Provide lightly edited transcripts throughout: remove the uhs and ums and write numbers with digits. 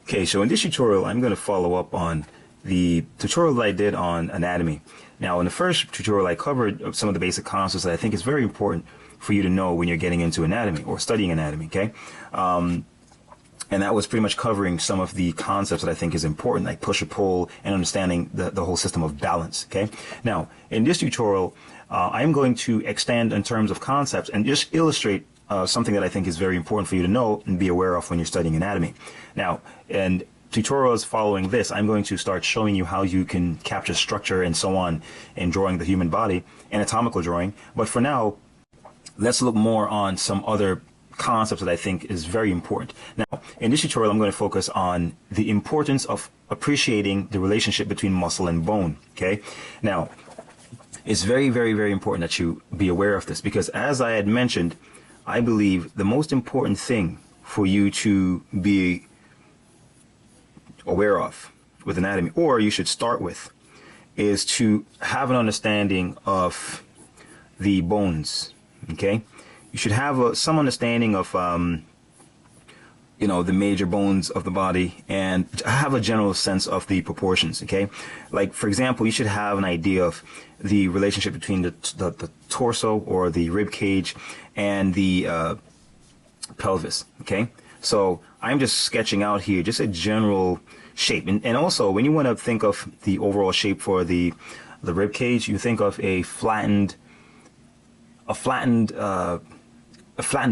Okay, so in this tutorial, I'm going to follow up on the tutorial that I did on anatomy. Now, in the first tutorial, I covered some of the basic concepts that I think is very important for you to know when you're getting into anatomy or studying anatomy, okay? And that was pretty much covering some of the concepts that I think is important, like push or pull and understanding the whole system of balance, okay? Now, in this tutorial, I'm going to extend in terms of concepts and just illustrate something that I think is very important for you to know and be aware of when you're studying anatomy. Now, and tutorials following this, I'm going to start showing you how you can capture structure and so on in drawing the human body, anatomical drawing. But for now, let's look more on some other concepts that I think is very important. Now, in this tutorial, I'm going to focus on the importance of appreciating the relationship between muscle and bone, okay? Now, it's very, very, very important that you be aware of this because, as I had mentioned, I believe the most important thing for you to be aware of with anatomy, or you should start with, is to have an understanding of the bones, okay? You should have some understanding of, the major bones of the body and have a general sense of the proportions, okay? Like, for example, you should have an idea of the relationship between the torso or the rib cage and the pelvis, okay? So I'm just sketching out here just a general shape. And also, when you want to think of the overall shape for the rib cage, you think of a flattened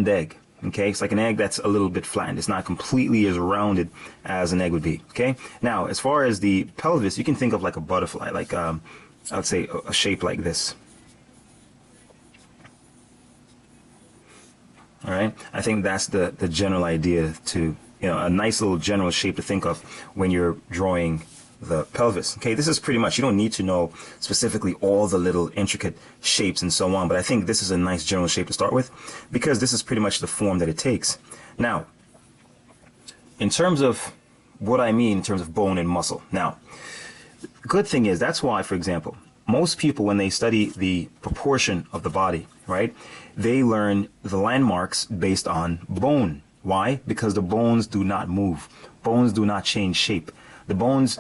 egg. Okay, it's like an egg that's a little bit flattened. It's not completely as rounded as an egg would be. Okay, now as far as the pelvis, you can think of like a butterfly, like I would say a shape like this. All right, I think that's the general idea to, a nice little general shape to think of when you're drawing the pelvis. Okay, this is pretty much, you don't need to know specifically all the little intricate shapes and so on, but I think this is a nice general shape to start with because this is pretty much the form that it takes. Now, in terms of what I mean in terms of bone and muscle, now, good thing is that's why, for example, most people, when they study the proportion of the body, right, they learn the landmarks based on bone. Why? Because the bones do not move. Bones do not change shape. The bones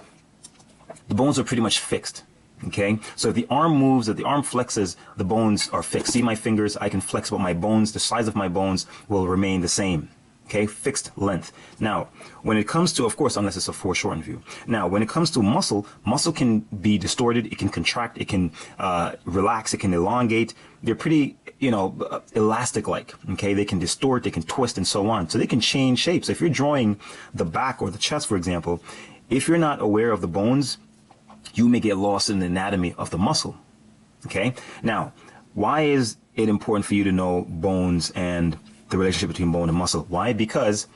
are pretty much fixed, okay? So if the arm moves, if the arm flexes, the bones are fixed. See my fingers, I can flex, but my bones, the size of my bones will remain the same, okay? Fixed length. Now, when it comes to, of course, unless it's a foreshortened view. Now, when it comes to muscle can be distorted, it can contract, it can relax, it can elongate. They're pretty, elastic-like, okay? They can distort, they can twist, and so on. So they can change shapes. If you're drawing the back or the chest, for example, if you're not aware of the bones, you may get lost in the anatomy of the muscle, okay? Now, why is it important for you to know bones and the relationship between bone and muscle? Why? Because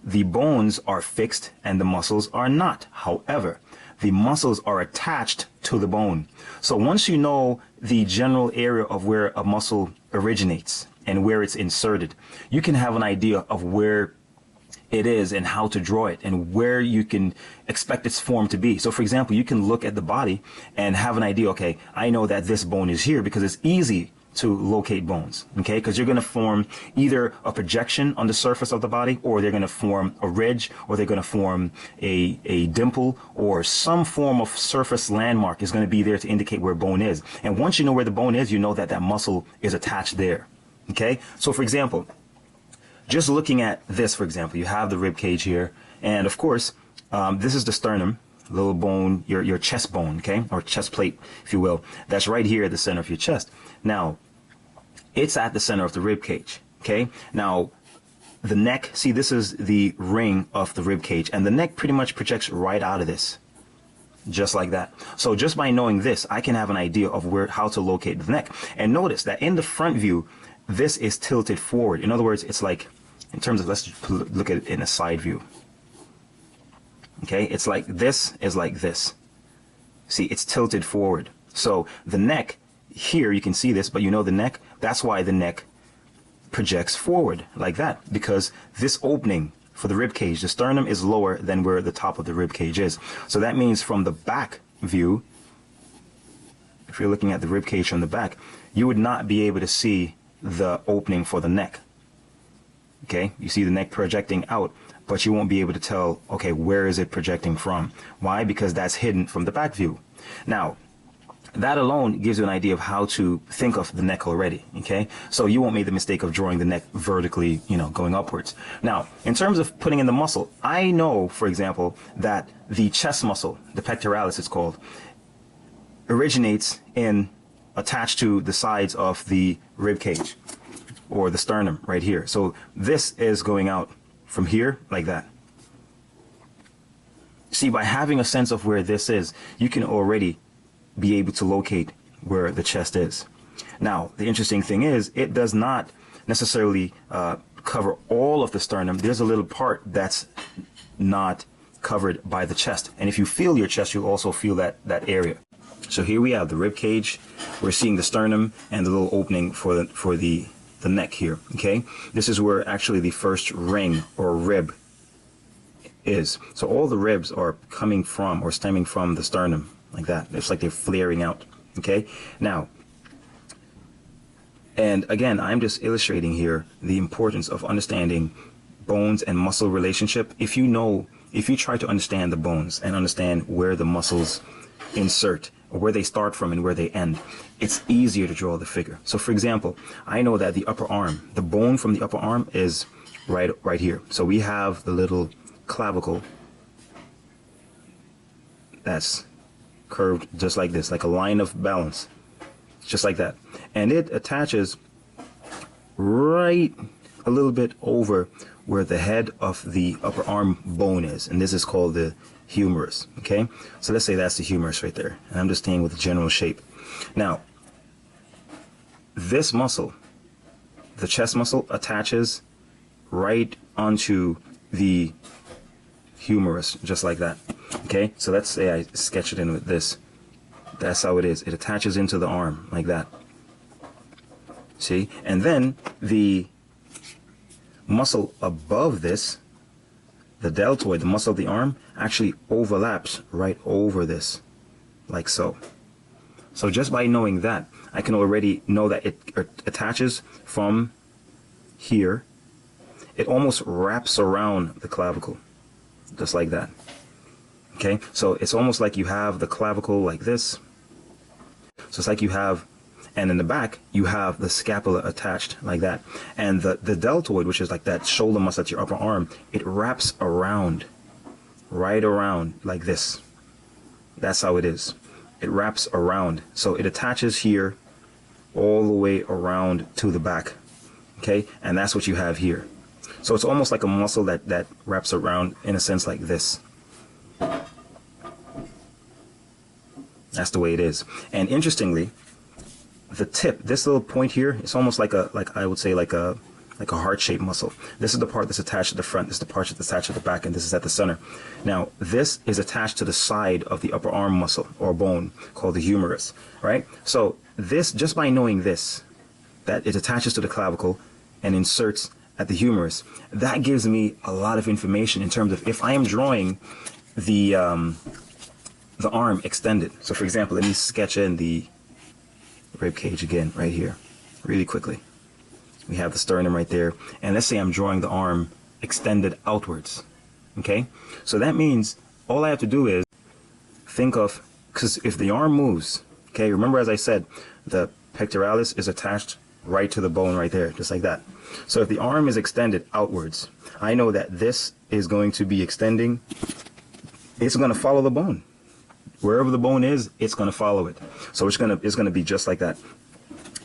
the bones are fixed and the muscles are not. However, the muscles are attached to the bone. So once you know the general area of where a muscle originates and where it's inserted, you can have an idea of where it is and how to draw it and where you can expect its form to be. So for example, you can look at the body and have an idea, okay, I know that this bone is here because it's easy to locate bones, okay? Because you're going to form either a projection on the surface of the body, or they're going to form a ridge, or they're going to form a dimple, or some form of surface landmark is going to be there to indicate where bone is. And once you know where the bone is, you know that that muscle is attached there, okay? So for example, just looking at this, for example, you have the rib cage here, and of course, this is the sternum, little bone, your chest bone, okay, or chest plate, if you will. That's right here at the center of your chest. Now, it's at the center of the rib cage, okay? Now, the neck, see, this is the ring of the rib cage, and the neck pretty much projects right out of this, just like that. So just by knowing this, I can have an idea of how to locate the neck. And notice that in the front view, this is tilted forward. In other words, it's like, in terms of, let's just look at it in a side view. Okay, it's like this is like this. See, it's tilted forward. So the neck, here you can see this, but the neck, that's why the neck projects forward like that, because this opening for the rib cage, the sternum is lower than where the top of the rib cage is. So that means from the back view, if you're looking at the rib cage from the back, you would not be able to see the opening for the neck. Okay, you see the neck projecting out, but you won't be able to tell, okay, where is it projecting from? Why? Because that's hidden from the back view. Now, that alone gives you an idea of how to think of the neck already, okay? So you won't make the mistake of drawing the neck vertically, you know, going upwards. Now, in terms of putting in the muscle, I know, for example, that the chest muscle, the pectoralis it's called, originates in, attached to the sides of the rib cage or the sternum right here. So this is going out from here like that. See, by having a sense of where this is, you can already be able to locate where the chest is. Now, the interesting thing is, it does not necessarily cover all of the sternum. There's a little part that's not covered by the chest. And if you feel your chest, you'll also feel that area. So here we have the rib cage. We're seeing the sternum and the little opening for the neck here. Okay, this is where actually the first ring or rib is. So all the ribs are coming from or stemming from the sternum. Like that. It's like they're flaring out. Okay. Now, and again, I'm just illustrating here the importance of understanding bones and muscle relationship. If you try to understand the bones and understand where the muscles insert, or where they start from and where they end, it's easier to draw the figure. So for example, I know that the upper arm, the bone from the upper arm is right here. So we have the little clavicle that's curved just like this, like a line of balance, just like that, and it attaches right a little bit over where the head of the upper arm bone is, and this is called the humerus. Okay, so let's say that's the humerus right there, and I'm just staying with the general shape. Now, this muscle, the chest muscle, attaches right onto the humerus, just like that. Okay, so let's say I sketch it in with this. That's how it is. It attaches into the arm like that. See? And then the muscle above this, the deltoid, the muscle of the arm, actually overlaps right over this, like so. So just by knowing that, I can already know that it attaches from here. It almost wraps around the clavicle, just like that. Okay, so it's almost like you have the clavicle like this. So it's like you have, and in the back, you have the scapula attached like that. And the deltoid, which is like that shoulder muscle at your upper arm, it wraps around, right around like this. That's how it is. It wraps around. So it attaches here all the way around to the back. Okay, and that's what you have here. So it's almost like a muscle that wraps around in a sense like this. That's the way it is. And interestingly, the tip, this little point here, it's almost like I would say like a heart-shaped muscle. This is the part that's attached to the front. This is the part that's attached to the back, and this is at the center. Now, this is attached to the side of the upper arm muscle or bone called the humerus, right? So this, just by knowing this, that it attaches to the clavicle and inserts at the humerus, that gives me a lot of information in terms of if I am drawing the arm extended. So for example, let me sketch in the rib cage again right here really quickly. We have the sternum right there, and let's say I'm drawing the arm extended outwards. Okay, so that means all I have to do is think of, because if the arm moves, okay, remember as I said, the pectoralis is attached right to the bone right there, just like that. So if the arm is extended outwards, I know that this is going to be extending, it's going to follow the bone. Wherever the bone is, it's going to follow it. So it's going to be just like that.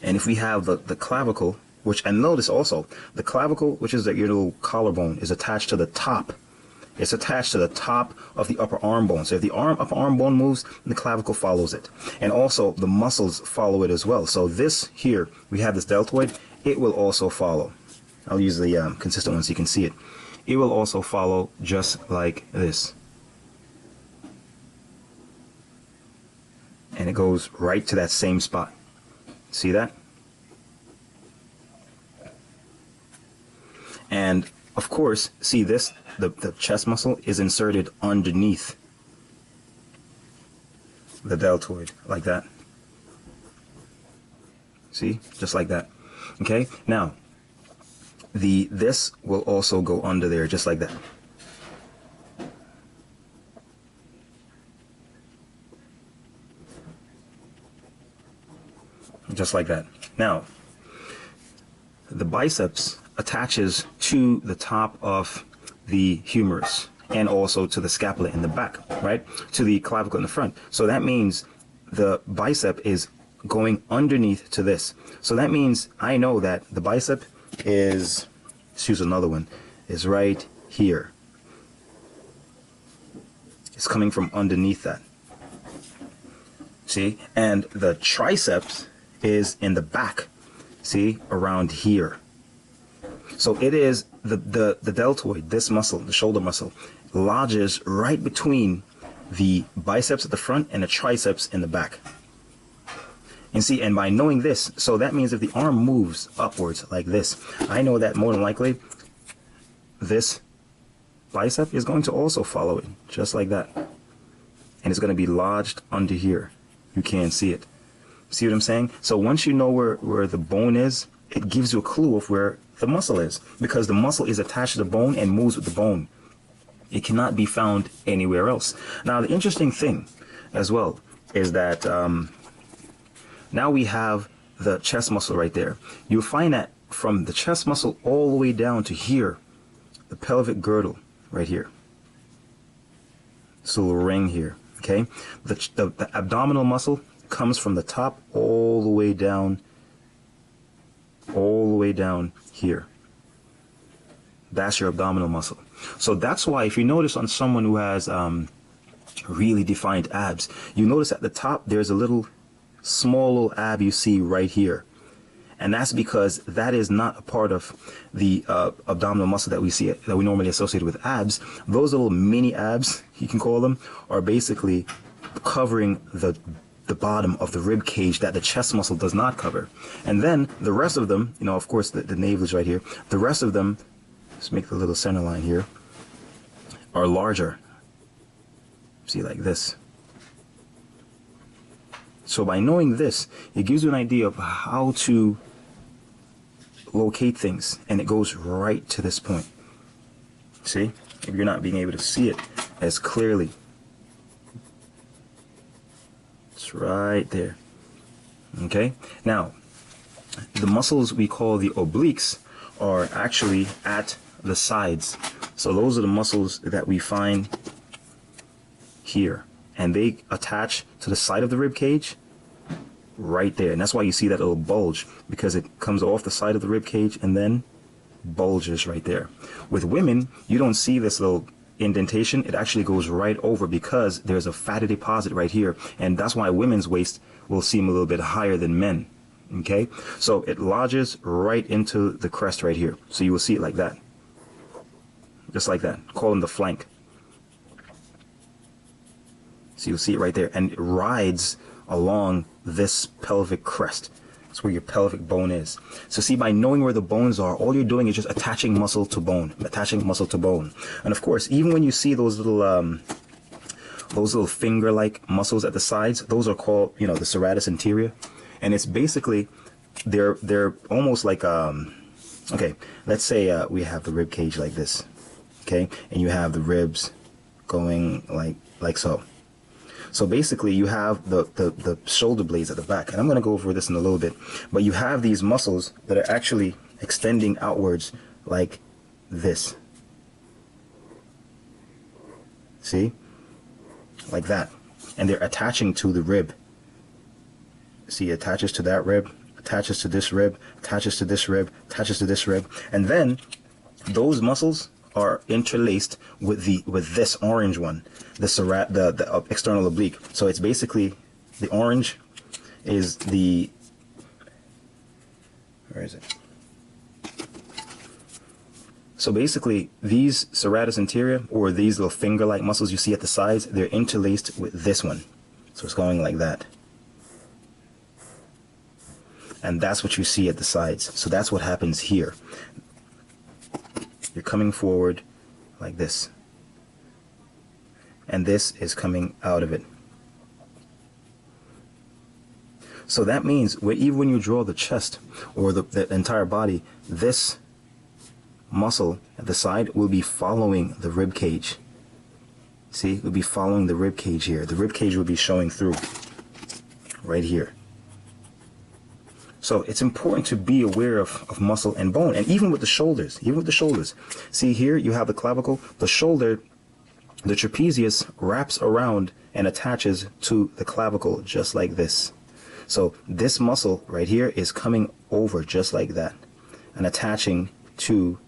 And if we have the clavicle, which, and notice also, the clavicle, which is your little collarbone, is attached to the top. It's attached to the top of the upper arm bone. So if the upper arm bone moves, the clavicle follows it. And also the muscles follow it as well. So this here, we have this deltoid, it will also follow. I'll use the consistent one so you can see it. It will also follow just like this. And it goes right to that same spot. See that? And of course, see this, the chest muscle is inserted underneath the deltoid, like that. See? Just like that. Okay? Now, this will also go under there, just like that. just like that. Now, the biceps attaches to the top of the humerus and also to the scapula in the back, right? To the clavicle in the front. So that means the bicep is going underneath to this. So that means I know that the bicep is, let's use another one, is right here. It's coming from underneath that. See? And the triceps is in the back. See? Around here. So it is the deltoid, this muscle, the shoulder muscle, lodges right between the biceps at the front and the triceps in the back. And see, and by knowing this, so that means if the arm moves upwards like this, I know that more than likely this bicep is going to also follow it, just like that. And it's going to be lodged under here. You can't see it. See what I'm saying? So once you know where the bone is, it gives you a clue of where the muscle is, because the muscle is attached to the bone and moves with the bone. It cannot be found anywhere else. Now, the interesting thing as well is that now we have the chest muscle right there. You'll find that from the chest muscle all the way down to here, the pelvic girdle right here. This little ring here, okay? The abdominal muscle comes from the top all the way down here. That's your abdominal muscle. So that's why if you notice on someone who has really defined abs, you notice at the top there's a little small little ab you see right here. And that's because that is not a part of the abdominal muscle that we see, that we normally associate with abs. Those little mini abs, you can call them, are basically covering the bottom of the rib cage that the chest muscle does not cover. And then the rest of them, you know, of course the navel is right here. The rest of them, let's make the little center line here, are larger. See, like this. So by knowing this, it gives you an idea of how to locate things, and it goes right to this point. See, if you're not being able to see it as clearly, it's right there. Okay, now the muscles we call the obliques are actually at the sides. So those are the muscles that we find here, and they attach to the side of the rib cage right there. And that's why you see that little bulge, because it comes off the side of the rib cage and then bulges right there. With women, you don't see this little indentation. It actually goes right over because there's a fatty deposit right here, and that's why women's waist will seem a little bit higher than men. Okay, so it lodges right into the crest right here. So you will see it like that, just like that. Call them the flank. So you'll see it right there, and it rides along this pelvic crest. That's where your pelvic bone is. So see, by knowing where the bones are, all you're doing is just attaching muscle to bone, attaching muscle to bone. And of course, even when you see those little finger-like muscles at the sides, those are called, you know, the serratus anterior. And it's basically, they're almost like, okay, let's say we have the rib cage like this, okay, and you have the ribs going like so. So basically you have the shoulder blades at the back, and I'm going to go over this in a little bit, but you have these muscles that are actually extending outwards like this. See? Like that. And they're attaching to the rib. See, it attaches to that rib, attaches to this rib, attaches to this rib, attaches to this rib, and then those muscles are interlaced with this orange one, the external oblique. So it's basically, the orange is the, where is it? So basically these serratus anterior, or these little finger-like muscles you see at the sides, they're interlaced with this one. So it's going like that. And that's what you see at the sides. So that's what happens here. You're coming forward like this, and this is coming out of it. So that means even when you draw the chest or the entire body, this muscle at the side will be following the rib cage. See, it will be following the rib cage here. The rib cage will be showing through right here. So it's important to be aware of muscle and bone, and even with the shoulders, See here, you have the clavicle, the shoulder, the trapezius wraps around and attaches to the clavicle just like this. So this muscle right here is coming over just like that and attaching to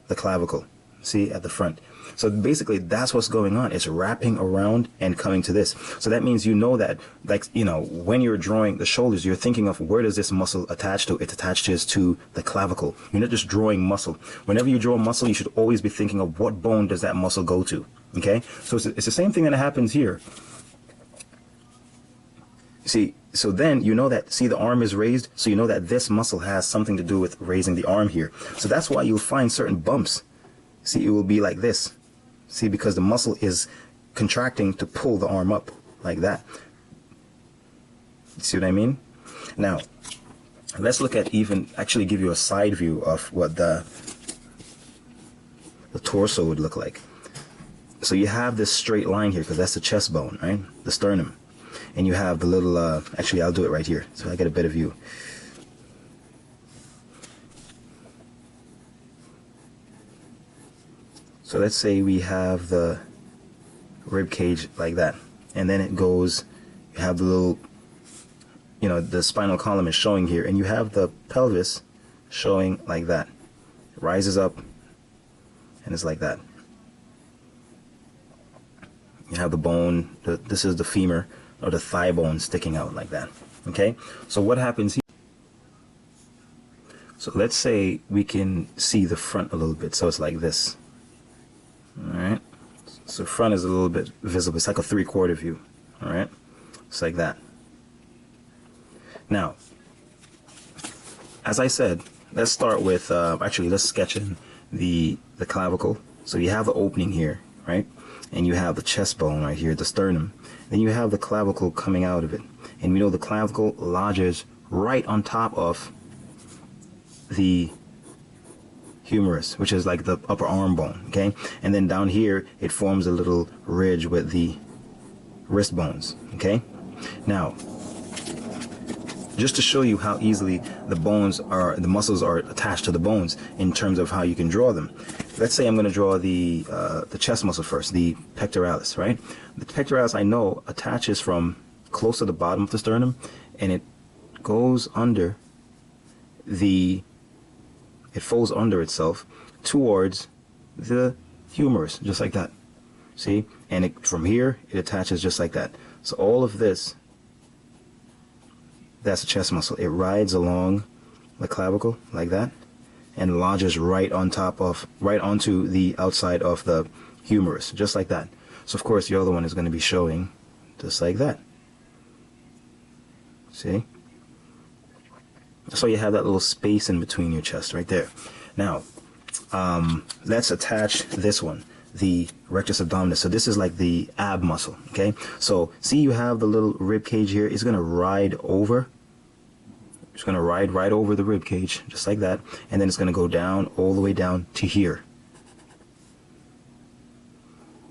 the clavicle, see, at the front. So basically that's what's going on. It's wrapping around and coming to this. So that means you know that, like, you know, when you're drawing the shoulders, you're thinking of where does this muscle attach to? It attaches to the clavicle. You're not just drawing muscle. Whenever you draw muscle, you should always be thinking of what bone does that muscle go to, okay? So it's the same thing that happens here. See, so then you know that, see, the arm is raised, so you know that this muscle has something to do with raising the arm here. So that's why you'll find certain bumps. See, it will be like this. See, because the muscle is contracting to pull the arm up like that. See what I mean? Now, let's look at actually give you a side view of what the torso would look like. So you have this straight line here because that's the chest bone, right? The sternum. And you have the little, actually I'll do it right here so I get a better view. So let's say we have the rib cage like that, and then it goes, you have the little, you know, the spinal column is showing here, and you have the pelvis showing like that. It rises up and it's like that. You have the bone, this is the femur or the thigh bone sticking out like that. Okay, so what happens here? So let's say we can see the front a little bit, so it's like this. Alright, so front is a little bit visible. It's like a 3/4 view. Alright, it's like that. Now, as I said, let's start with, actually let's sketch in the clavicle. So you have the opening here, right? And you have the chest bone right here, the sternum. Then you have the clavicle coming out of it. And we know the clavicle lodges right on top of the humerus, which is like the upper arm bone, okay? And then down here, it forms a little ridge with the wrist bones, okay? Now, just to show you how easily the muscles are attached to the bones in terms of how you can draw them. Let's say I'm going to draw the chest muscle first, the pectoralis, right? The pectoralis, I know, attaches from close to the bottom of the sternum, and it goes under it folds under itself towards the humerus, just like that. See? And from here, it attaches just like that. So all of this, that's the chest muscle. It rides along the clavicle like that and lodges right onto the outside of the humerus, just like that. So of course the other one is going to be showing just like that. See? So you have that little space in between your chest right there. Now, let's attach this one, the rectus abdominis. So this is like the ab muscle, okay? So see, you have the little rib cage here. It's going to ride over. It's going to ride right over the rib cage, just like that. And then it's going to go down, all the way down to here.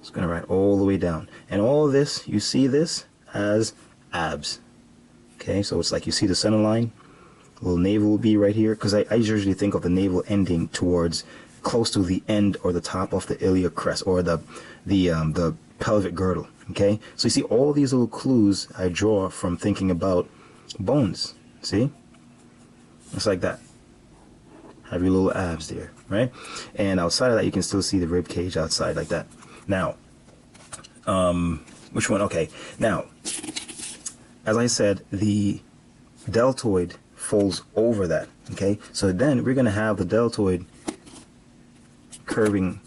It's going to ride all the way down. And all of this, you see this as abs. Okay, so it's like you see the center line. Little navel will be right here, because I usually think of the navel ending towards close to the end or the top of the iliac crest or the pelvic girdle. Okay, so you see all these little clues I draw from thinking about bones. See, it's like that. Have your little abs there, right? And outside of that, you can still see the rib cage outside like that. Now, which one? Okay, now, as I said, the deltoid folds over that, okay? So then we're going to have the deltoid curving.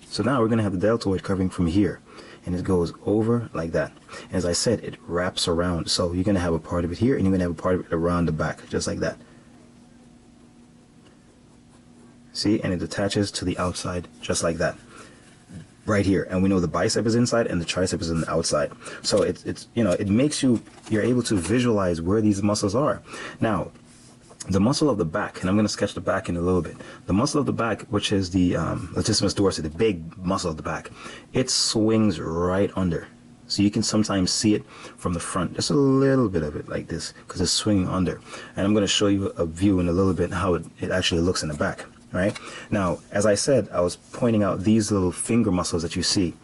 So now we're going to have the deltoid curving from here, and it goes over like that. And as I said, it wraps around. So you're going to have a part of it here, and you're going to have a part of it around the back, just like that. See, and it attaches to the outside, just like that. Right here, and we know the bicep is inside and the tricep is on the outside. So it's you know, it makes you're able to visualize where these muscles are. Now, the muscle of the back, and I'm going to sketch the back in a little bit. The muscle of the back, which is the latissimus dorsi, the big muscle of the back, it swings right under. So you can sometimes see it from the front, just a little bit of it like this, because it's swinging under. And I'm going to show you a view in a little bit how it actually looks in the back. Right? Now, as I said, I was pointing out these little finger muscles that you see.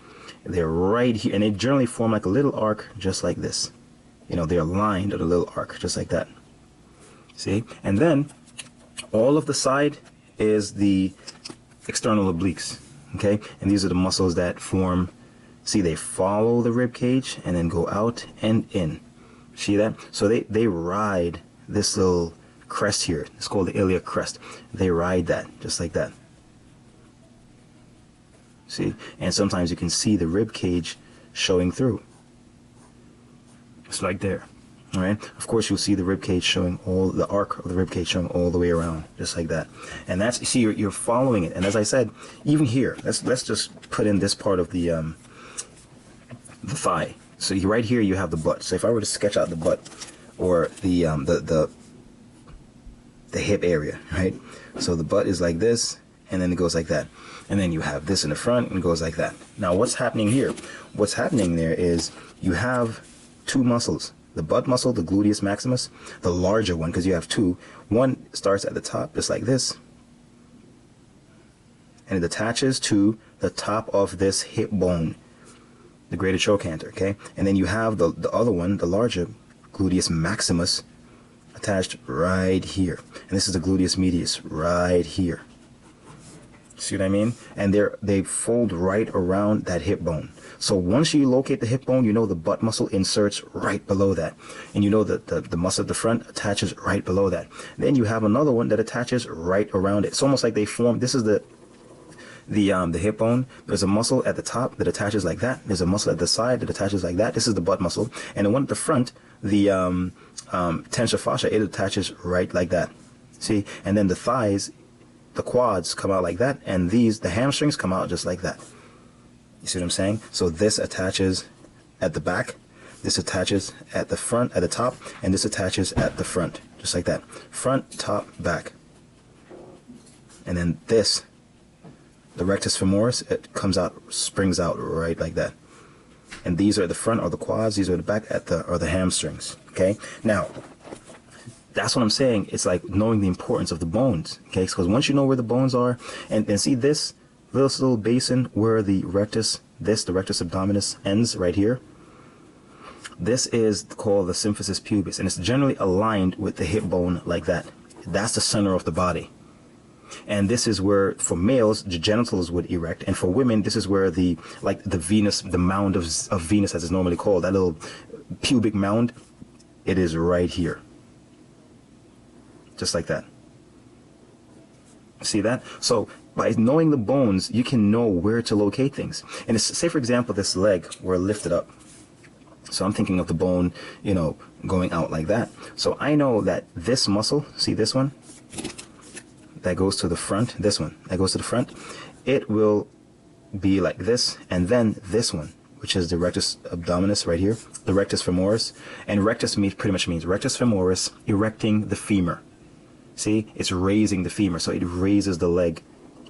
They're right here, and they generally form like a little arc, just like this. You know, they're aligned at a little arc, just like that. See? And then, all of the side is the external obliques. Okay? And these are the muscles that form, see, they follow the rib cage and then go out and in. See that? So they ride this little crest here. It's called the iliac crest. They ride that just like that. See? And sometimes you can see the rib cage showing through. It's like there. All right? Of course, you'll see the rib cage showing all the arc of the rib cage showing all the way around, just like that. And that's, you see, you're following it. And as I said, even here, let's just put in this part of the thigh. So right here you have the butt. So if I were to sketch out the butt, or the hip area, right? So the butt is like this, and then it goes like that. And then you have this in the front, and it goes like that. Now what's happening here? What's happening there is you have two muscles. The butt muscle, the gluteus maximus, the larger one, because you have two. One starts at the top, just like this. And it attaches to the top of this hip bone, the greater trochanter, okay? And then you have the other one, the larger gluteus maximus, attached right here. And this is the gluteus medius right here. See what I mean? And they fold right around that hip bone. So once you locate the hip bone, you know the butt muscle inserts right below that. And you know that the muscle at the front attaches right below that. Then you have another one that attaches right around it. It's almost like they form, this is the hip bone. There's a muscle at the top that attaches like that. There's a muscle at the side that attaches like that. This is the butt muscle. And the one at the front, the tensor fascia, it attaches right like that. See? And then the thighs, the quads come out like that, and the hamstrings come out just like that. You see what I'm saying? So this attaches at the back, this attaches at the front, at the top, and this attaches at the front, just like that. Front, top, back. And then this, the rectus femoris, it comes out, springs out right like that. And these are the front, or the quads, these are the back, are the hamstrings. Okay? Now, that's what I'm saying. It's like knowing the importance of the bones. Okay? Because once you know where the bones are, and see this little basin where the rectus, the rectus abdominis ends right here. This is called the symphysis pubis, and it's generally aligned with the hip bone like that. That's the center of the body. And this is where, for males, the genitals would erect, and for women, this is where the Venus, the mound of Venus, as it's normally called, that little pubic mound, it is right here. Just like that. See that? So by knowing the bones, you can know where to locate things. And it's, say for example, this leg were lifted up. So I'm thinking of the bone, you know, going out like that. So I know that this muscle, see this one? That goes to the front, this one, that goes to the front, it will be like this, and then this one, which is the rectus abdominis right here, the rectus femoris, and rectus pretty much means rectus femoris, erecting the femur. See, it's raising the femur, so it raises the leg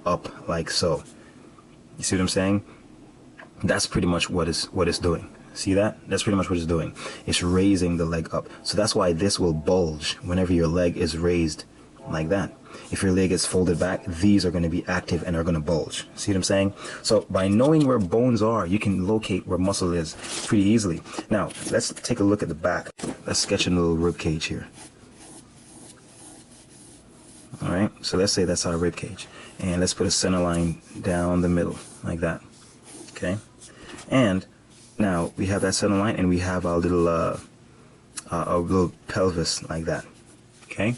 up like so. You see what I'm saying? That's pretty much what it's doing. See that? That's pretty much what it's doing. It's raising the leg up. So that's why this will bulge whenever your leg is raised like that. If your leg is folded back, these are going to be active and are going to bulge. See what I'm saying? So by knowing where bones are, you can locate where muscle is pretty easily. Now, let's take a look at the back. Let's sketch a little rib cage here. All right, so let's say that's our rib cage. And let's put a center line down the middle, like that. Okay? And now we have that center line, and we have our little pelvis, like that. Okay?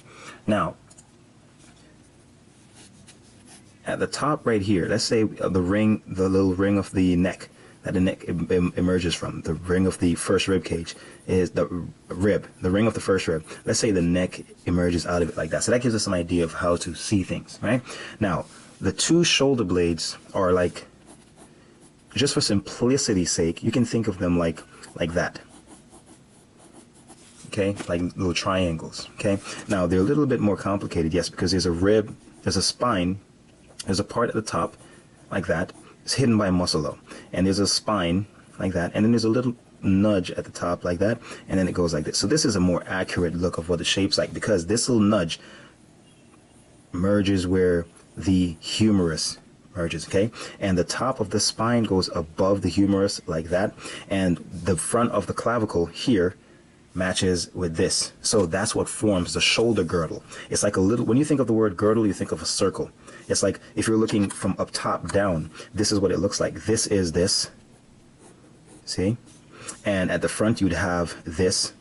Now, at the top right here, let's say the little ring of the neck that the neck emerges from, the ring of the first rib cage is the ring of the first rib. Let's say the neck emerges out of it like that. So that gives us an idea of how to see things, right? Now, the two shoulder blades are like, just for simplicity's sake, you can think of them like that. Okay, like little triangles. Okay, now they're a little bit more complicated, yes, because there's a rib, there's a spine, there's a part at the top like that. It's hidden by muscle though, and there's a spine like that, and then there's a little nudge at the top like that, and then it goes like this. So this is a more accurate look of what the shape's like, because this little nudge merges where the humerus merges, okay? And the top of the spine goes above the humerus like that, and the front of the clavicle here matches with this. So that's what forms the shoulder girdle. It's like a little, when you think of the word girdle, you think of a circle. It's like if you're looking from up top down, this is what it looks like. This is this, see? And at the front you'd have this.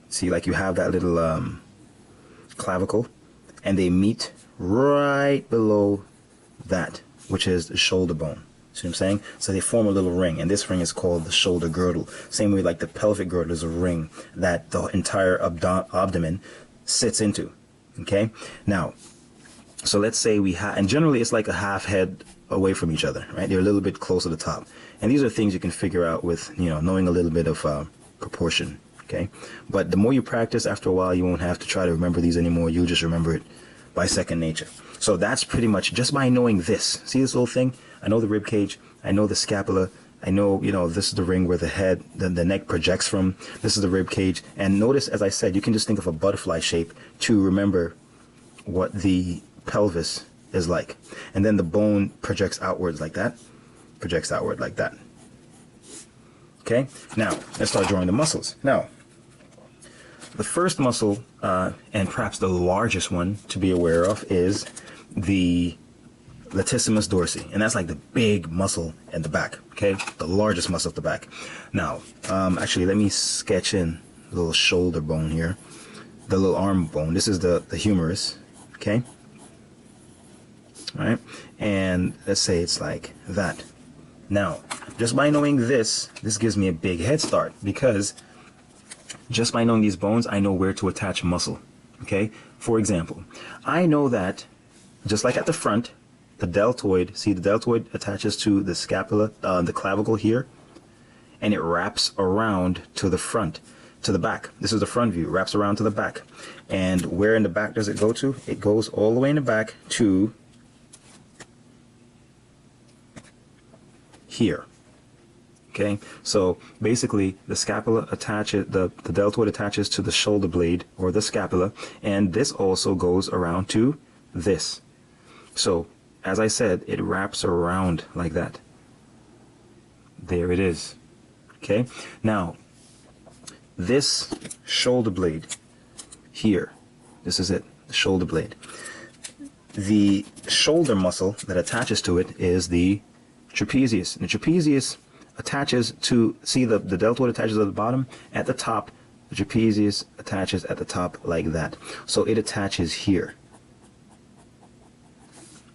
See, like you have that little clavicle, and they meet right below that, which is the shoulder bone. See what I'm saying? So they form a little ring, and this ring is called the shoulder girdle. Same way like the pelvic girdle is a ring that the entire abdomen sits into. Okay? Now, so let's say we have, and generally it's like a half head away from each other, right? They're a little bit closer to the top. And these are things you can figure out with, you know, knowing a little bit of proportion. Okay? But the more you practice, after a while, you won't have to try to remember these anymore. You'll just remember it by second nature. So that's pretty much just by knowing this. See this little thing? I know the rib cage. I know the scapula. I know, you know, this is the ring where the head, the neck projects from. This is the rib cage. And notice, as I said, you can just think of a butterfly shape to remember what the pelvis is like. And then the bone projects outwards like that. Projects outward like that. Okay? Now, let's start drawing the muscles. Now, the first muscle, and perhaps the largest one to be aware of, is the latissimus dorsi, and that's like the big muscle at the back, okay? The largest muscle at the back. Now, actually, let me sketch in a little shoulder bone here, the little arm bone. This is the humerus, okay? All right, and let's say it's like that. Now, just by knowing this gives me a big head start, because just by knowing these bones, I know where to attach muscle, okay? For example, I know that just like at the front, the deltoid, see the deltoid attaches to the scapula, the clavicle here, and it wraps around to the front, to the back. This is the front view, wraps around to the back. And where in the back does it go to? It goes all the way in the back to here. Okay, so basically the scapula attaches, the deltoid attaches to the shoulder blade or the scapula, and this also goes around to this. So as I said, it wraps around like that. There it is. Okay, now this shoulder blade here, this is it, the shoulder blade. The shoulder muscle that attaches to it is the trapezius. And the trapezius attaches to, see the deltoid attaches at the bottom, at the top, the trapezius attaches at the top like that. So it attaches here.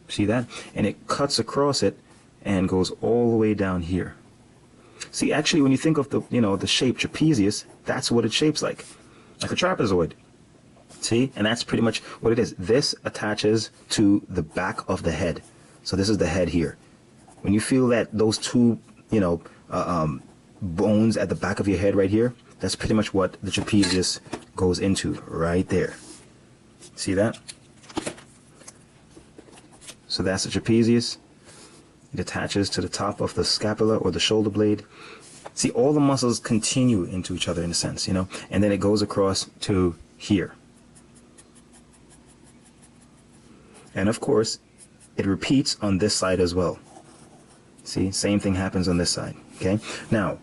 See that? And it cuts across it and goes all the way down here. See, actually, when you think of the, you know, the shape trapezius, that's what it shapes like a trapezoid. See? And that's pretty much what it is. This attaches to the back of the head. So this is the head here. When you feel that those two, you know, bones at the back of your head right here, that's pretty much what the trapezius goes into right there. See that? So that's the trapezius. It attaches to the top of the scapula or the shoulder blade. See, all the muscles continue into each other in a sense, you know, and then it goes across to here. And of course, it repeats on this side as well. See, same thing happens on this side, okay? Now,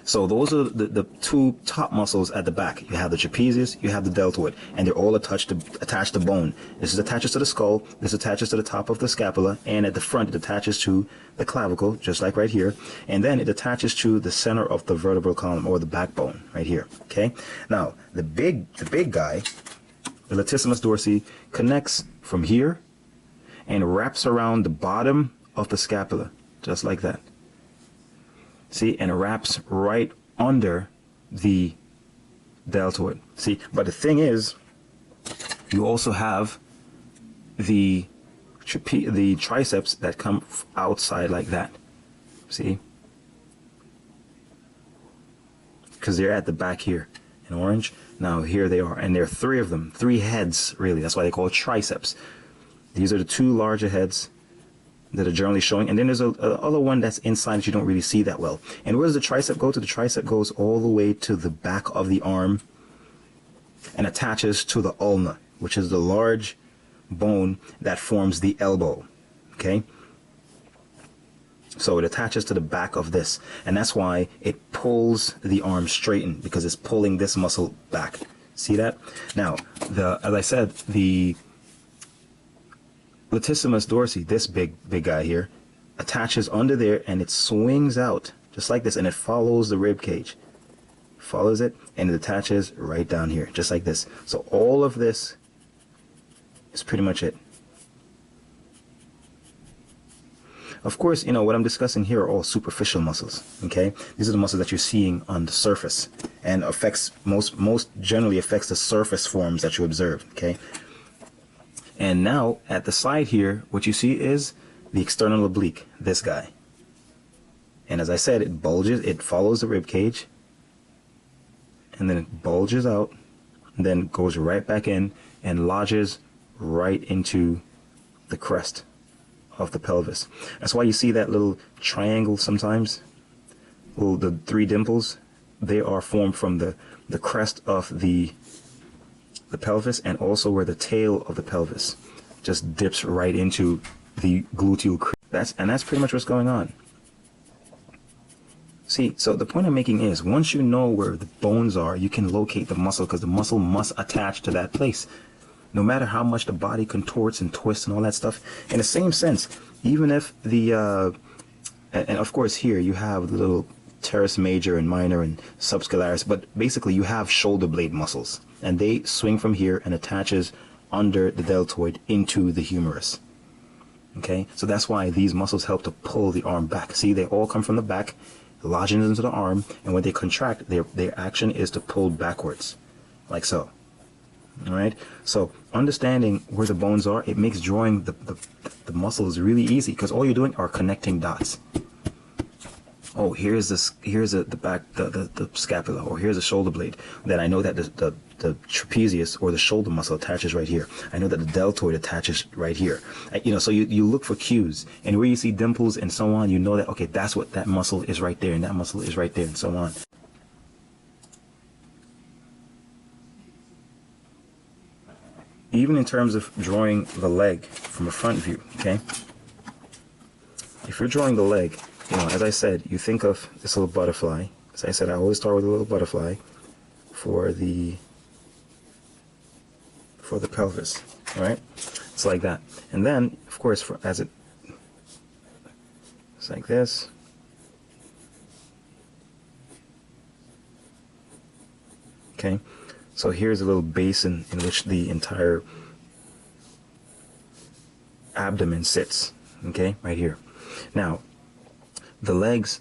so those are the two top muscles at the back. You have the trapezius, you have the deltoid, and they're all attached to bone. This is attaches to the skull, this attaches to the top of the scapula, and at the front it attaches to the clavicle, just like right here, and then it attaches to the center of the vertebral column, or the backbone, right here, okay? Now, the big guy, the latissimus dorsi, connects from here and wraps around the bottom of the scapula, just like that. See, and it wraps right under the deltoid. See, but the thing is, you also have the triceps that come outside like that. See? Because they're at the back here in orange. Now here they are, and there are three of them, three heads really. That's why they call it triceps. These are the two larger heads, that are generally showing, and then there's a other one that's inside that you don't really see that well. And where does the tricep go to? The tricep goes all the way to the back of the arm and attaches to the ulna, which is the large bone that forms the elbow. Okay, so it attaches to the back of this, and that's why it pulls the arm straightened, because it's pulling this muscle back. See that? Now, as I said, the latissimus dorsi, this big guy here, attaches under there, and it swings out just like this, and it follows the rib cage, follows it, and it attaches right down here just like this. So all of this is pretty much it. Of course, you know, what I'm discussing here are all superficial muscles, okay? These are the muscles that you're seeing on the surface, and affects most generally affects the surface forms that you observe, okay? And now at the side here, what you see is the external oblique, this guy. And as I said, it bulges, it follows the rib cage, and then it bulges out, and then goes right back in and lodges right into the crest of the pelvis. That's why you see that little triangle sometimes. Well, the three dimples, they are formed from the crest of the pelvis, and also where the tail of the pelvis just dips right into the gluteal crease. That's pretty much what's going on. See, so the point I'm making is, once you know where the bones are, you can locate the muscle, because the muscle must attach to that place. No matter how much the body contorts and twists and all that stuff. In the same sense, even if the, and of course here you have the little teres major and minor and subscalaris, but basically you have shoulder blade muscles, and they swing from here and attaches under the deltoid into the humerus. Okay, so that's why these muscles help to pull the arm back. See, they all come from the back, lodging into the arm, and when they contract, their action is to pull backwards, like so. All right, so understanding where the bones are, it makes drawing the muscles really easy, because all you're doing are connecting dots. Oh, here's the back, the scapula, or here's the shoulder blade. Then I know that the trapezius, or the shoulder muscle, attaches right here. I know that the deltoid attaches right here. You know, so you look for cues, and where you see dimples and so on, you know that, okay, that's what that muscle is right there, and that muscle is right there, and so on. Even in terms of drawing the leg from a front view, okay? If you're drawing the leg, you know, as I said, you think of this little butterfly. As I said, I always start with a little butterfly for the pelvis, all right? It's like that. And then, of course, it's like this. Okay? So here's a little basin in which the entire abdomen sits, okay, right here. Now, the legs,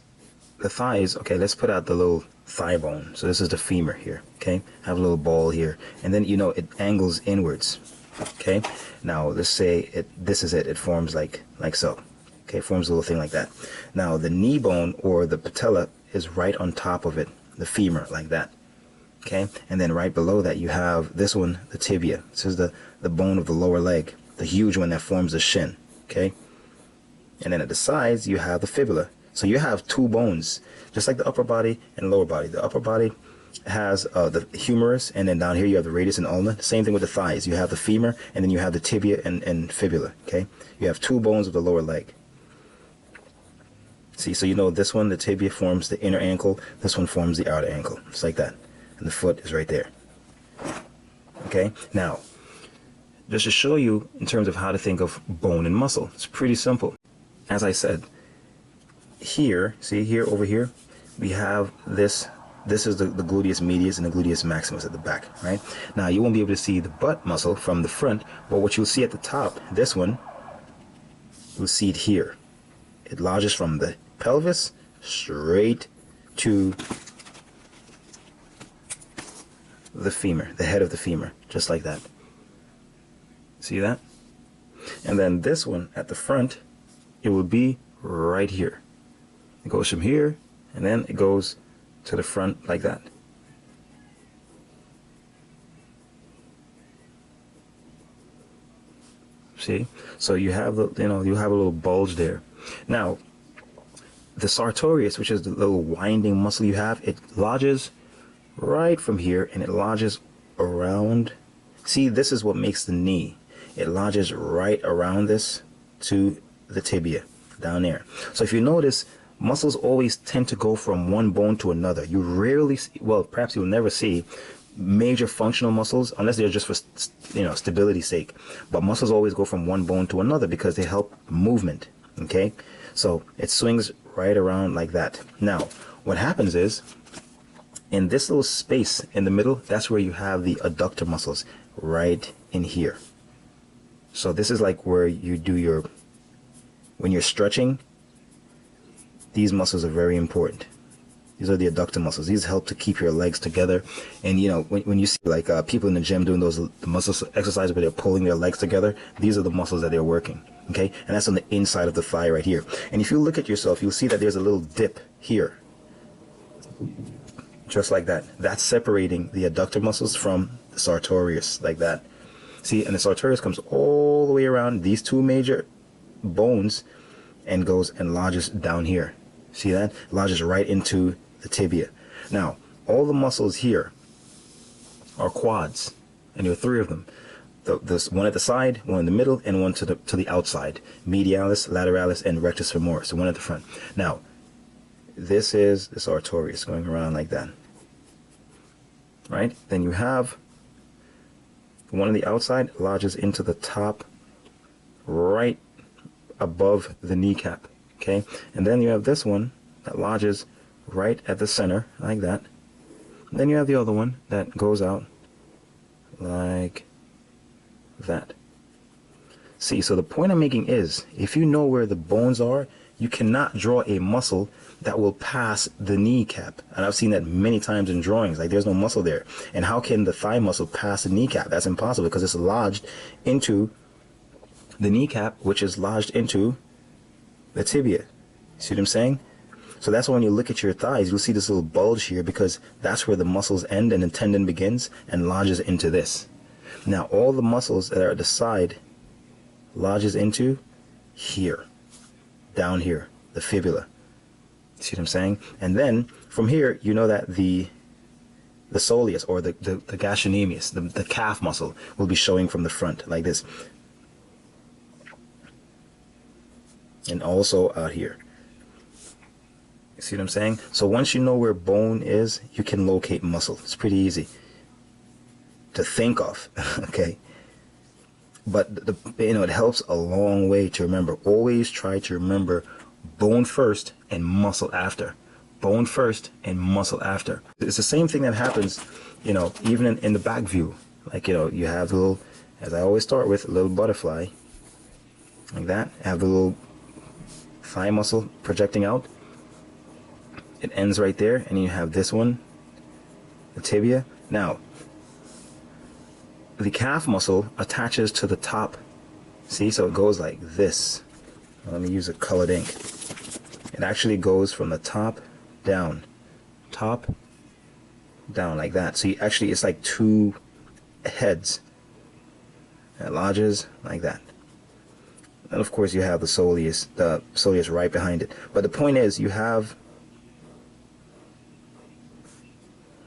the thighs, okay, let's put out the little thigh bone. So this is the femur here, okay? Have a little ball here, and then, you know, it angles inwards, okay? Now, let's say this is it. It forms like so, okay? It forms a little thing like that. Now, the knee bone, or the patella, is right on top of it, the femur, like that. Okay, and then right below that you have this one, the tibia. This is the bone of the lower leg, the huge one that forms the shin. Okay, and then at the sides you have the fibula. So you have two bones, just like the upper body and lower body. The upper body has the humerus, and then down here you have the radius and ulna. Same thing with the thighs. You have the femur, and then you have the tibia and fibula. Okay, you have two bones of the lower leg. See, so you know this one, the tibia, forms the inner ankle. This one forms the outer ankle. Just like that. And the foot is right there. Okay, now, just to show you in terms of how to think of bone and muscle, it's pretty simple. As I said, here, see here, over here, we have this. This is the gluteus medius and the gluteus maximus at the back, right? Now, you won't be able to see the butt muscle from the front, but what you'll see at the top, this one, you'll see it here. It lodges from the pelvis straight to the femur, the head of the femur, just like that. See that? And then this one at the front, it will be right here. It goes from here, and then it goes to the front like that. See? So you have the, you have a little bulge there. Now, the sartorius, which is the little winding muscle you have, it lodges right from here, and it lodges around. See, this is what makes the knee. It lodges right around this to the tibia down there. So if you notice, muscles always tend to go from one bone to another. You rarely see, well, perhaps you'll never see major functional muscles unless they're just for stability's sake. But muscles always go from one bone to another because they help movement. Okay, so it swings right around like that. Now, what happens is, in this little space in the middle, that's where you have the adductor muscles, right in here. So this is like where you do your, when you're stretching, these muscles are very important. These are the adductor muscles. These help to keep your legs together. And when you see like people in the gym doing the muscle exercises where they're pulling their legs together, these are the muscles that they're working. Okay, and that's on the inside of the thigh right here. And if you look at yourself, you'll see that there's a little dip here, just like that. That's separating the adductor muscles from the sartorius, like that. See, and the sartorius comes all the way around these two major bones and goes and lodges down here. See that? Lodges right into the tibia. Now, all the muscles here are quads, and there are three of them. This one at the side, one in the middle, and one to the outside. Medialis, lateralis, and rectus femoris. So one at the front. Now, this is the sartorius going around like that. Right? Then you have one on the outside lodges into the top, right above the kneecap. Okay? And then you have this one that lodges right at the center, like that. And then you have the other one that goes out like that. See, so the point I'm making is, if you know where the bones are, you cannot draw a muscle that will pass the kneecap. And I've seen that many times in drawings, like there's no muscle there. And how can the thigh muscle pass the kneecap? That's impossible because it's lodged into the kneecap, which is lodged into the tibia. See what I'm saying? So that's why when you look at your thighs, you'll see this little bulge here, because that's where the muscles end and the tendon begins and lodges into this. Now, all the muscles that are at the side lodges into here, down here, the fibula. See what I'm saying? And then from here, you know that the soleus, or the gastrocnemius, the calf muscle, will be showing from the front like this. And also out here. See what I'm saying? So once you know where bone is, you can locate muscle. It's pretty easy to think of. Okay, but it helps a long way to remember. Always try to remember bone first and muscle after. Bone first and muscle after. It's the same thing that happens, even in the back view. Like, you have the little, as I always start with, a little butterfly like that. Have the little thigh muscle projecting out. It ends right there, and you have this one, the tibia. Now, the calf muscle attaches to the top. See, so it goes like this. Let me use a colored ink. It actually goes from the top down, like that. So it's like two heads. It lodges like that. And of course, you have the soleus right behind it. But the point is, you have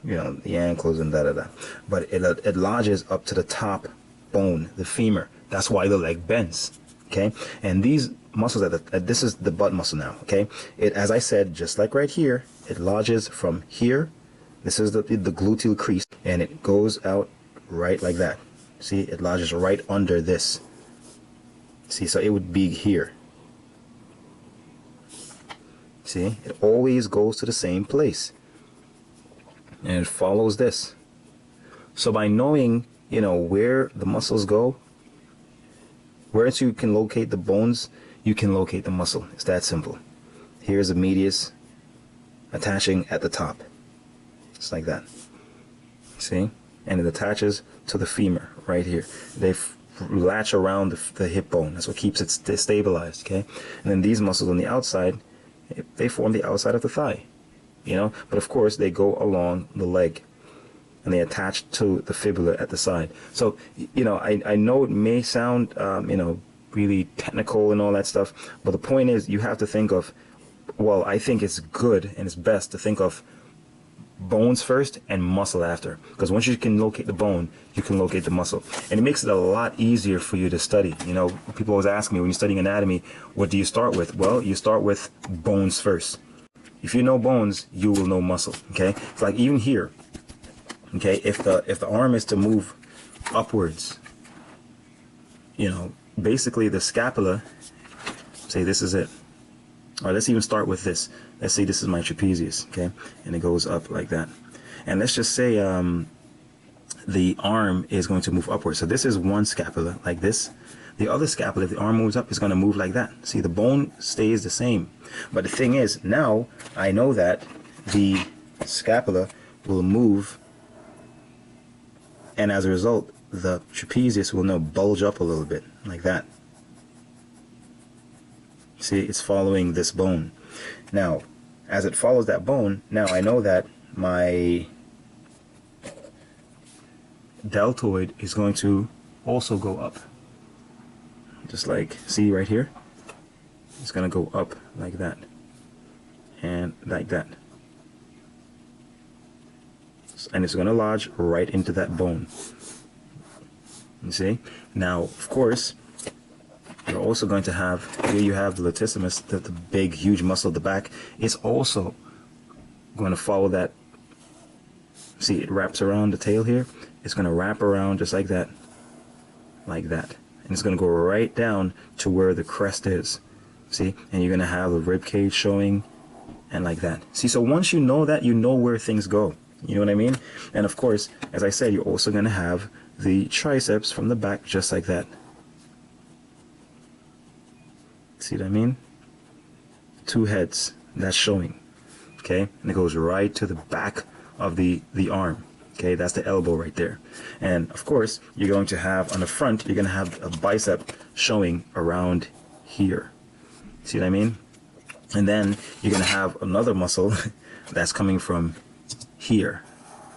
the ankles and da-da-da. But it lodges up to the top bone, the femur. That's why the leg bends. Okay? And these muscles, this is the butt muscle now. Okay? As I said, just like right here, it lodges from here. This is the gluteal crease. And it goes out right like that. See? It lodges right under this. See? So it would be here. See? It always goes to the same place. And it follows this. So by knowing, where the muscles go, where you can locate the bones, you can locate the muscle. It's that simple. Here's the medius attaching at the top. It's like that. See? And it attaches to the femur right here. They latch around the hip bone. That's what keeps it stabilized. Okay? And then these muscles on the outside, they form the outside of the thigh. But of course they go along the leg. and they attach to the fibula at the side. So, you know, I know it may sound, you know, really technical and all that stuff, but the point is you have to think of, well, I think it's good and it's best to think of bones first and muscle after, because once you can locate the bone, you can locate the muscle, and it makes it a lot easier for you to study. You know, people always ask me, when you're studying anatomy, what do you start with? Well, you start with bones first. If you know bones, you will know muscle. Okay, it's like even here. Okay, if the arm is to move upwards, you know, basically the scapula, say this is it. Or let's even start with this. Let's say this is my trapezius, okay? And it goes up like that. And let's just say the arm is going to move upwards. So this is one scapula, like this. The other scapula, if the arm moves up, is going to move like that. See, the bone stays the same. But the thing is, now I know that the scapula will move, and as a result, the trapezius will now bulge up a little bit, like that. See, it's following this bone. Now, as it follows that bone, now I know that my deltoid is going to also go up. Just like, see right here? It's going to go up like that. And like that. And it's going to lodge right into that bone. You see? Now, of course, you're also going to have, here you have the latissimus, the big, huge muscle at the back. It's also going to follow that. See, it wraps around the tail here. It's going to wrap around just like that. Like that. And it's going to go right down to where the crest is. See? And you're going to have the rib cage showing, and like that. See, so once you know that, you know where things go. You know what I mean? And of course, as I said, you're also going to have the triceps from the back just like that. See what I mean? Two heads, that's showing. Okay? And it goes right to the back of the arm. Okay? That's the elbow right there. And of course, you're going to have on the front, you're going to have a bicep showing around here. See what I mean? And then you're going to have another muscle that's coming from here,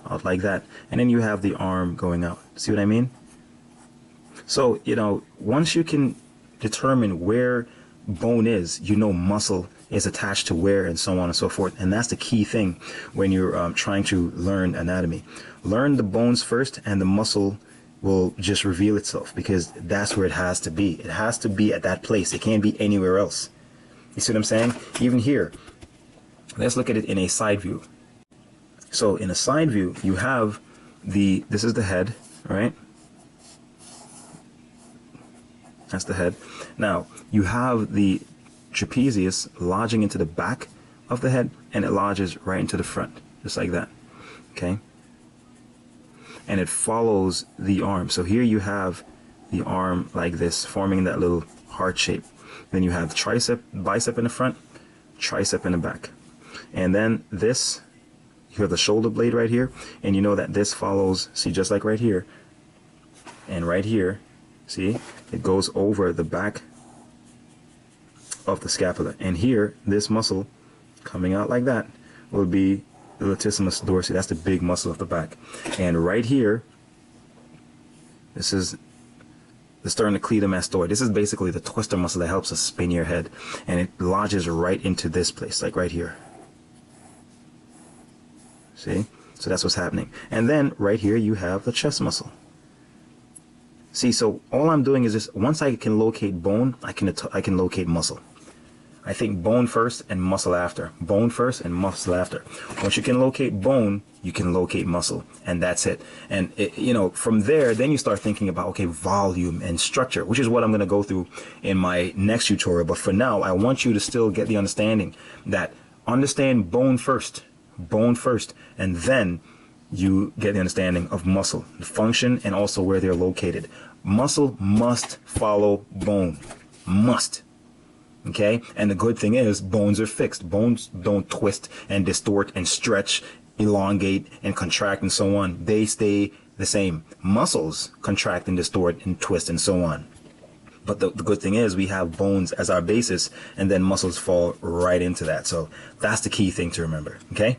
out like that. And then you have the arm going out. See what I mean? So, you know, once you can determine where bone is, you know muscle is attached to where, and so on and so forth. And that's the key thing when you're trying to learn anatomy. Learn the bones first, and the muscle will just reveal itself, because that's where it has to be. It has to be at that place. It can't be anywhere else. You see what I'm saying? Even here, let's look at it in a side view. So in a side view, you have this is the head, right? That's the head. Now, you have the trapezius lodging into the back of the head, and it lodges right into the front, just like that. Okay? And it follows the arm. So here you have the arm like this, forming that little heart shape. Then you have the tricep, bicep in the front, tricep in the back. And then this, you have the shoulder blade right here, and you know that this follows, see, just like right here, and right here, see, it goes over the back of the scapula. And here, this muscle coming out like that will be the latissimus dorsi. That's the big muscle of the back. And right here, this is the sternocleidomastoid. This is basically the twister muscle that helps us spin your head. And it lodges right into this place, like right here. See? So that's what's happening. And then right here, you have the chest muscle. See, so all I'm doing is just, once I can locate bone, I can locate muscle. I think bone first and muscle after. Bone first and muscle after. Once you can locate bone, you can locate muscle, and that's it. And you know, from there, then you start thinking about, okay, volume and structure, which is what I'm going to go through in my next tutorial. But for now, I want you to still get the understanding that understand bone first, and then you get the understanding of muscle, the function, and also where they're located. Muscle must follow bone. Must. Okay? And the good thing is, bones are fixed. Bones don't twist and distort and stretch, elongate and contract and so on. They stay the same. Muscles contract and distort and twist and so on. But the good thing is, we have bones as our basis, and then muscles fall right into that. So that's the key thing to remember. Okay?